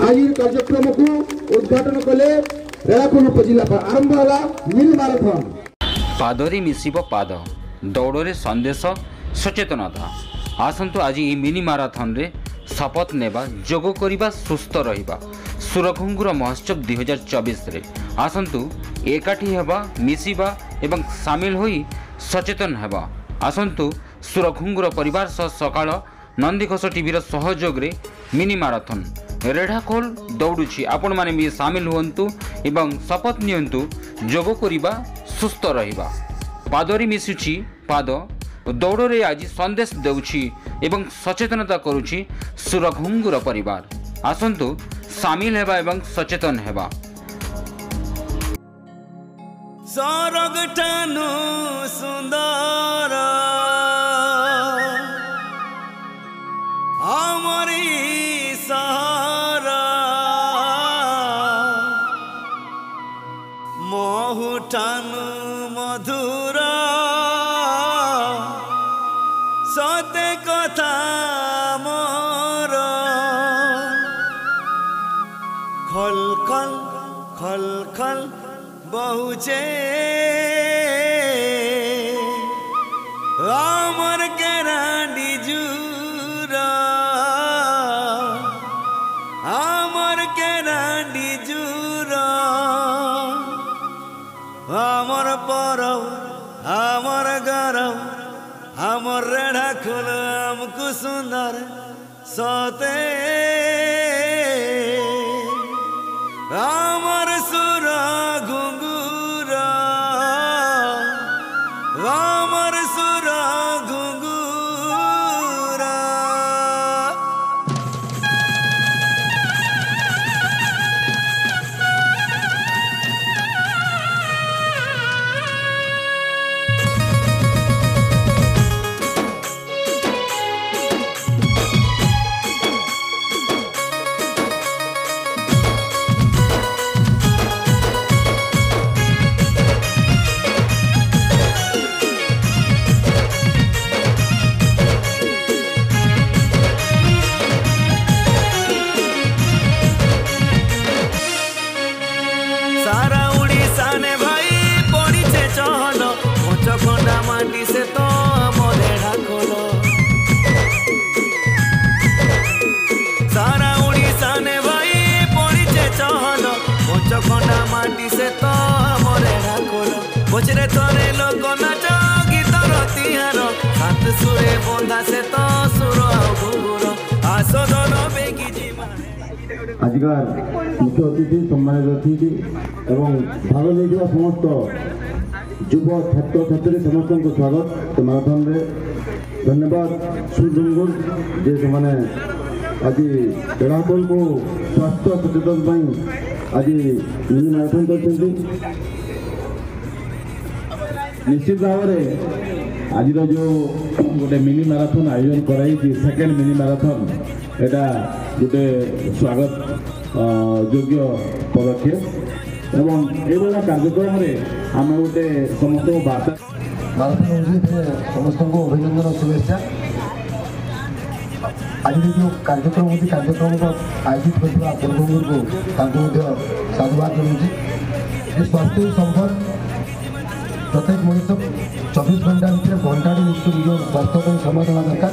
आज कार्यक्रम को उद्घाटन कले रेलाखोल उपजिल्लापाल आरंभ होला मिनी मैराथन। पादरी मिसिब पाद दौड़े संदेश सचेतनता आसतु आज ये मिनी मैराथन रे शपथ नेबा जोग करिबा सुस्थ रहिबा सुरघुंगुर महोत्सव 2024 रे आसतु एकाठी हेबा मिसिबा एवं सामिल होई सचेतन हेबा। आसतु सुरघुंगुर परिवार सह सकाळ नंदीघोष टीवी सहयोग रे मिनी मैराथन रेढ़ाखोल दौड़ुछि आपण माने भी सामिल हुंतु एवं शपथ नियंतु जोग करिबा सुस्थ रहिबा। पादरी मिसुछि पाद दौड़े आज संदेश देउछि एवं सचेतनता करुछि सुरघुंगुर परिवार। आसंतु सामिल हेबा एवं सचेतन हेबा। सरग ठानु सुंदर हमरी सहारा महु ठानु मधुर सते कथा मोर खल खल खल खल बहुचे आमर केरांडी जूरा आमर केरांडी जूरा आमर परव आमर गरव आमर रेढ़ाखोल आमको सुंदर सते आमर सुरा घुंगुरा आमर सुरा घुंगुरा। सारा उड़ीसा ने भाई पड़ी से चहल पंचखंडा माटी से तो आमर रेढ़ाखोल। सारा उड़ीसा ने भाई पड़ी से चहल पंचखंडा माटी से तो आमर रेढ़ाखोल। बचरे तोरे लोक नाच गीत रतिहार सात सुरे बंधा से तो सुर घुंगुर आसदन बेगी जीवा। आजकार मुख्य अतिथि सम्मानित अतिथि एवं भाग लेथिबा समस्त युव छात्र छात्री समस्त को स्वागत मैराथन रे धन्यवाद सुरघुंगुर जे समाने आज रेढ़ाखोल को स्वास्थ्य सचेतन आज मिनी मैराथन करछन्ती। निश्चित भाव में आज जो गोटे मिनी मैराथन आयोजन कराई सेकेंड मिनी मैराथन एटा गोटे स्वागत योग्य पदक्षेप एवं ये कार्यक्रम आम गोटे समस्त बार्ता मैराथन समस्त को अभिनंदन शुभेच्छा। आज जो कार्यक्रम होती कार्यक्रम को आयोजित करता सुरघुंगुर को साधुवाद जनाऊँ। स्वास्थ्य संपद प्रत्येक मनुष्य 24 घंटा भितर घंटा निज स्वास्थ्य समय देवा दरकार।